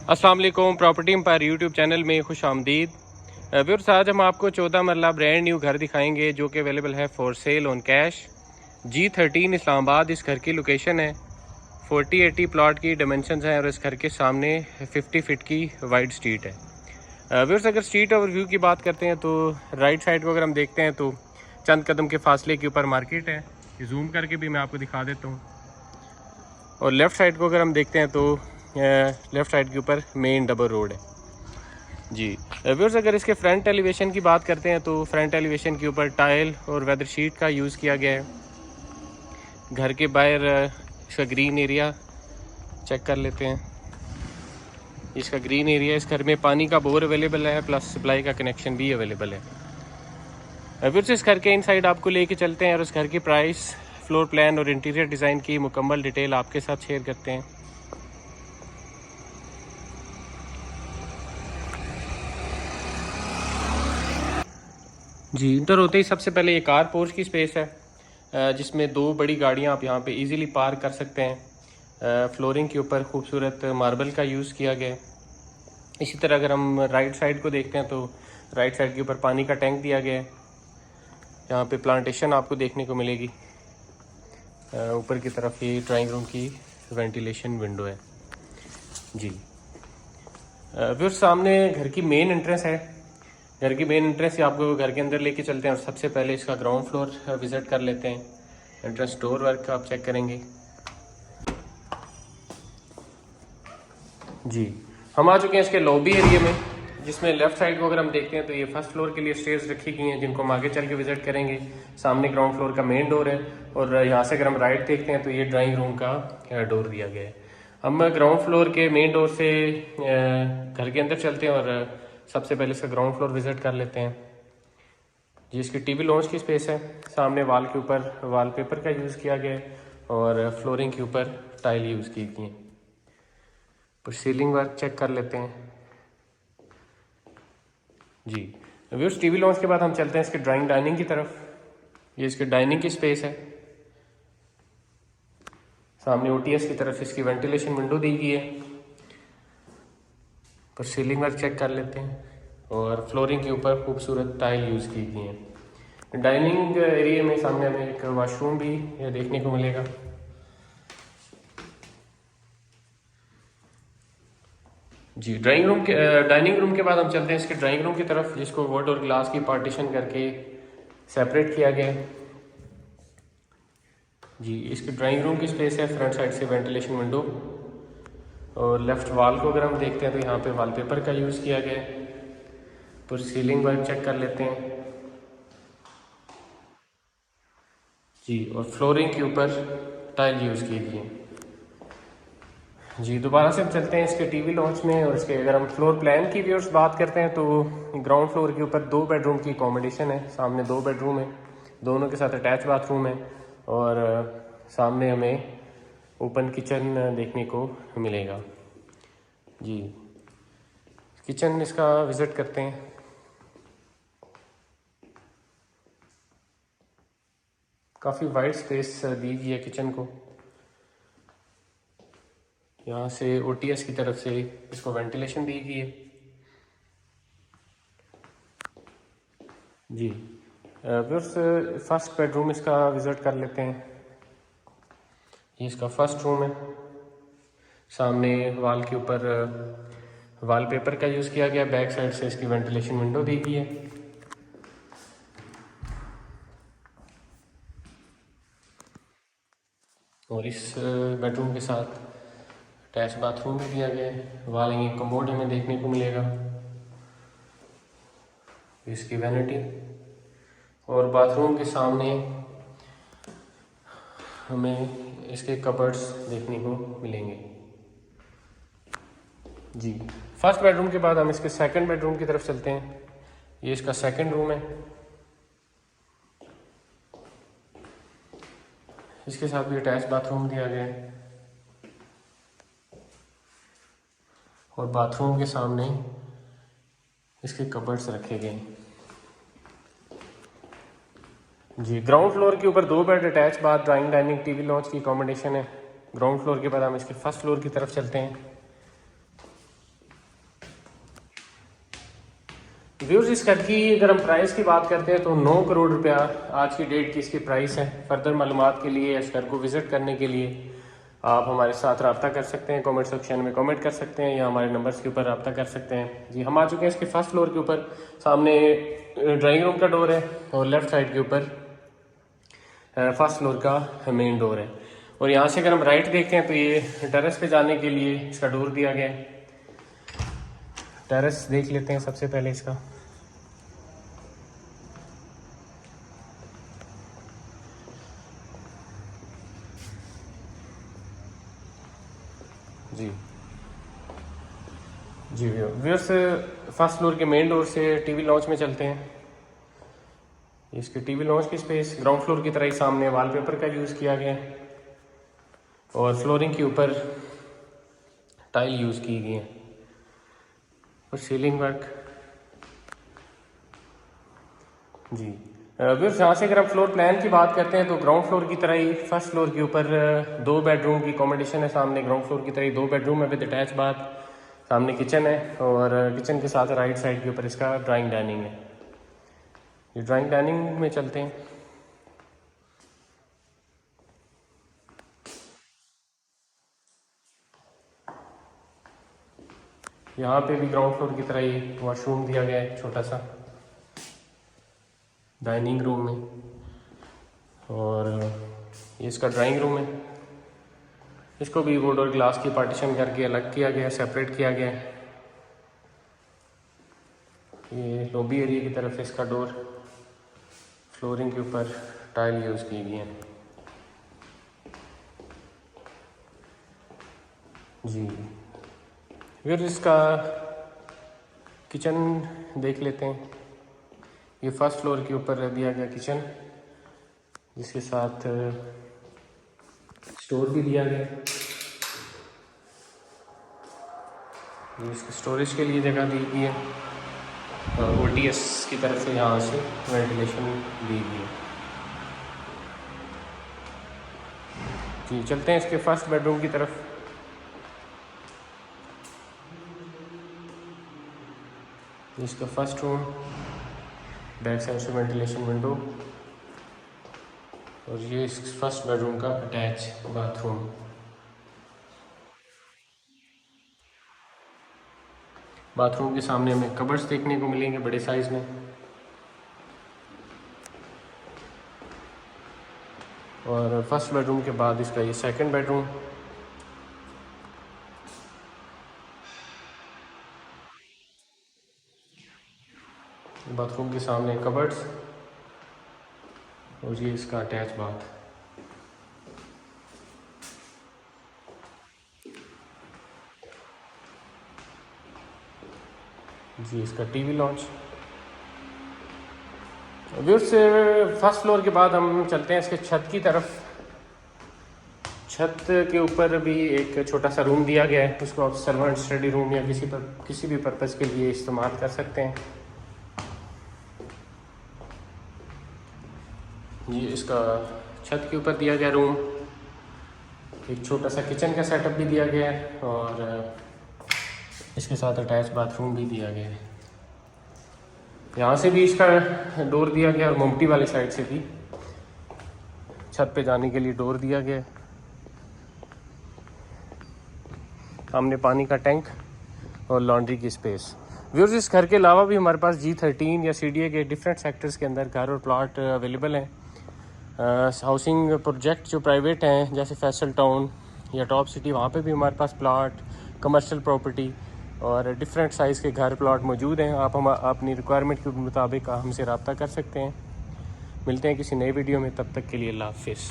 अस्सलाम वालेकुम। Property empire YouTube channel में खुश आमदीद। व्यूअर्स, आज हम आपको 14 मरला ब्रांड न्यू घर दिखाएंगे जो कि अवेलेबल है for sale on cash. G13 Islamabad इस घर की लोकेशन है। 40-80 प्लॉट की डायमेंशंस हैं और इस घर के सामने 50 फीट की वाइड स्ट्रीट है। व्यूअर्स, अगर स्ट्रीट ओवरव्यू की बात करते हैं तो राइट साइड को अगर हम देखते हैं तो चंद कदम के फासले के ऊपर मार्केट है। जूम करके भी मैं आपको दिखा देता हूँ। और लेफ़्ट साइड को अगर हम देखते हैं तो लेफ़्ट साइड के ऊपर मेन डबल रोड है जी। व्यूअर्स, अगर इसके फ्रंट एलिवेशन की बात करते हैं तो फ्रंट एलिवेशन के ऊपर टाइल और वेदर शीट का यूज़ किया गया है। घर के बाहर इसका ग्रीन एरिया चेक कर लेते हैं। इसका ग्रीन एरिया, इस घर में पानी का बोर अवेलेबल है प्लस सप्लाई का कनेक्शन भी अवेलेबल है। व्यूअर्स, इस घर के इनसाइड आपको लेके चलते हैं और इस घर की प्राइस, फ्लोर प्लान और इंटीरियर डिज़ाइन की मुकम्मल डिटेल आपके साथ शेयर करते हैं। जी, इंटर होते ही सबसे पहले ये कार पोर्च की स्पेस है जिसमें दो बड़ी गाड़ियां आप यहां पे इजीली पार्क कर सकते हैं। फ्लोरिंग के ऊपर खूबसूरत मार्बल का यूज़ किया गया है। इसी तरह अगर हम राइट साइड को देखते हैं तो राइट साइड के ऊपर पानी का टैंक दिया गया है। यहाँ पे प्लांटेशन आपको देखने को मिलेगी। ऊपर की तरफ ये ड्राइंग रूम की वेंटिलेशन विंडो है जी। फिर सामने घर की मेन एंट्रेंस है। घर की मेन एंट्रेंस से आपको घर के अंदर लेके चलते हैं और सबसे पहले इसका ग्राउंड फ्लोर विजिट कर लेते हैं। एंट्रेंस डोर वर्क आप चेक करेंगे जी। हम आ चुके हैं इसके लॉबी एरिया में, जिसमें लेफ्ट साइड को अगर हम देखते हैं तो ये फर्स्ट फ्लोर के लिए स्टेयर्स रखी गई हैं जिनको हम आगे चल के विजिट करेंगे। सामने ग्राउंड फ्लोर का मेन डोर है और यहाँ से अगर हम राइट देखते हैं तो ये ड्राइंग रूम का डोर दिया गया है। हम ग्राउंड फ्लोर के मेन डोर से घर के अंदर चलते हैं और सबसे पहले इसका ग्राउंड फ्लोर विजिट कर लेते हैं जी। इसकी टीवी लॉन्च की स्पेस है। सामने वाल के ऊपर वॉलपेपर का यूज़ किया गया है और फ्लोरिंग के ऊपर टाइल यूज़ की गई है। और सीलिंग वर्क चेक कर लेते हैं जी। व्यूअर्स, टीवी लॉन्च के बाद हम चलते हैं इसके ड्राइंग डाइनिंग की तरफ। ये इसके डाइनिंग की स्पेस है। सामने ओटीएस की तरफ इसकी वेंटिलेशन विंडो दी गई है। पर सीलिंग वर्क चेक कर लेते हैं और फ्लोरिंग के ऊपर खूबसूरत टाइल यूज़ की गई है। डाइनिंग एरिया में सामने हमें एक वॉशरूम भी ये देखने को मिलेगा जी। डाइनिंग रूम के बाद हम चलते हैं इसके ड्राइंग रूम की तरफ, जिसको वुड और ग्लास की पार्टीशन करके सेपरेट किया गया है जी। इसकी ड्राइंग रूम की स्पेस है। फ्रंट साइड से वेंटिलेशन विंडो और लेफ्ट वॉल को अगर हम देखते हैं तो यहाँ पे वॉलपेपर का यूज़ किया गया है। पूरी सीलिंग वर्क चेक कर लेते हैं जी। और फ्लोरिंग के ऊपर टाइल यूज़ की गई है जी। दोबारा से हम चलते हैं इसके टीवी लॉन्च में और इसके अगर हम फ्लोर प्लान की व्यूअर्स बात करते हैं तो ग्राउंड फ्लोर के ऊपर 2 बेडरूम की अकोमोडेशन है। सामने 2 बेडरूम है, दोनों के साथ अटैच बाथरूम है और सामने हमें ओपन किचन देखने को मिलेगा जी। किचन इसका विज़िट करते हैं। काफ़ी वाइड स्पेस दी गई है किचन को। यहाँ से ओटीएस की तरफ से इसको वेंटिलेशन दी गई है जी। व्यूअर्स, फर्स्ट बेडरूम इसका विज़िट कर लेते हैं। ये इसका फर्स्ट रूम है। सामने वॉल के ऊपर वॉलपेपर का यूज़ किया गया। बैक साइड से इसकी वेंटिलेशन विंडो दी गई है और इस बेडरूम के साथ अटैच बाथरूम भी दिया गया है। वॉल हैंगिंग कमोड हमें देखने को मिलेगा। इसकी वैनिटी और बाथरूम के सामने हमें इसके कबर्ड्स देखने को मिलेंगे जी। फर्स्ट बेडरूम के बाद हम इसके सेकंड बेडरूम की तरफ चलते हैं। ये इसका सेकंड रूम है। इसके साथ भी अटैच बाथरूम दिया गया है और बाथरूम के सामने इसके कबर्ड्स रखे गए हैं जी। ग्राउंड फ्लोर के ऊपर 2 bed attach bath, drawing dining TV launch की अकोमोडेशन है। ग्राउंड फ्लोर के बाद हम इसके फर्स्ट फ्लोर की तरफ चलते हैं। व्यूअर्स, इस घर की अगर हम प्राइस की बात करते हैं तो 9 करोड़ रुपया आज की डेट की इसकी प्राइस है। फर्दर मालूमात के लिए, इस घर को विज़िट करने के लिए आप हमारे साथ रब्ता कर सकते हैं। कमेंट सेक्शन में कमेंट कर सकते हैं या हमारे नंबर्स के ऊपर रब्ता कर सकते हैं। जी, हम आ चुके हैं इसके फर्स्ट फ्लोर के ऊपर। सामने ड्राइंग रूम का डोर है और लेफ़्ट साइड के ऊपर फर्स्ट फ्लोर का मेन डोर है। और यहाँ से अगर हम राइट देखते हैं तो ये टेरेस पे जाने के लिए इसका डोर दिया गया है। टेरेस देख लेते हैं सबसे पहले इसका। जी जी व्यूअर्स, फर्स्ट फ्लोर के मेन डोर से टीवी लॉन्च में चलते हैं। इसके टीवी लॉन्च की स्पेस ग्राउंड फ्लोर की तरह ही सामने वॉलपेपर का यूज़ किया गया है और फ्लोरिंग के ऊपर टाइल यूज़ की गई है और सीलिंग वर्क। जी व्यूअर्स, यहाँ से अगर हम फ्लोर प्लान की बात करते हैं तो ग्राउंड फ्लोर की तरह ही फर्स्ट फ्लोर के ऊपर 2 बेडरूम की अकोमोडेशन है। सामने ग्राउंड फ्लोर की तरह ही 2 बेडरूम है विद अटैच बाथ। सामने किचन है और किचन के साथ राइट साइड के ऊपर इसका ड्राइंग डाइनिंग है। ये ड्राइंग डाइनिंग में चलते हैं। यहाँ पे भी ग्राउंड फ्लोर की तरह ही वॉशरूम दिया गया है छोटा सा डाइनिंग रूम में, और ये इसका ड्राइंग रूम है। इसको भी वुड और ग्लास की पार्टीशन करके अलग किया गया है, सेपरेट किया गया है। ये लॉबी एरिया की तरफ इसका डोर, फ्लोरिंग के ऊपर टाइल यूज़ की गई है। जी फिर इसका किचन देख लेते हैं। ये फर्स्ट फ्लोर के ऊपर दिया गया किचन, जिसके साथ स्टोर भी दिया गया। ये इसके स्टोरेज के लिए जगह दी गई है और OTS की तरफ से यहाँ से वेंटिलेशन दी गई है। जी चलते हैं इसके फर्स्ट बेडरूम की तरफ। इसका फर्स्ट रूम, बैक साइड से वेंटिलेशन विंडो, और ये इस फर्स्ट बेडरूम का अटैच बाथरूम। बाथरूम के सामने हमें कबर्ड्स देखने को मिलेंगे बड़े साइज में, और फर्स्ट बेडरूम के बाद इसका ये सेकंड बेडरूम। बाथरूम के सामने कबर्ड्स और ये इसका अटैच बाथ। जी इसका TV lounge. Viewers, first floor के बाद हम चलते हैं इसके छत की तरफ। छत के ऊपर भी एक छोटा सा रूम दिया गया है, उसको आप सर्वेंट स्टडी रूम या किसी भी पर्पज़ के लिए इस्तेमाल कर सकते हैं। ये इसका छत के ऊपर दिया गया रूम, एक छोटा सा किचन का सेटअप भी दिया गया है और इसके साथ अटैच बाथरूम भी दिया गया है। यहाँ से भी इसका डोर दिया गया और मोमटी वाली साइड से भी छत पे जाने के लिए डोर दिया गया है। सामने पानी का टैंक और लॉन्ड्री की स्पेस। व्यूअर्स, इस घर के अलावा भी हमारे पास G13 या CDA के डिफरेंट सेक्टर्स के अंदर घर और प्लॉट अवेलेबल हैं। हाउसिंग प्रोजेक्ट जो प्राइवेट हैं जैसे फैसल टाउन या टॉप सिटी, वहाँ पे भी हमारे पास प्लॉट, कमर्शियल प्रॉपर्टी और डिफरेंट साइज़ के घर प्लॉट मौजूद हैं। आप अपनी रिक्वायरमेंट के मुताबिक हमसे रब्ता कर सकते हैं। मिलते हैं किसी नए वीडियो में, तब तक के लिए अल्लाह हाफिज़।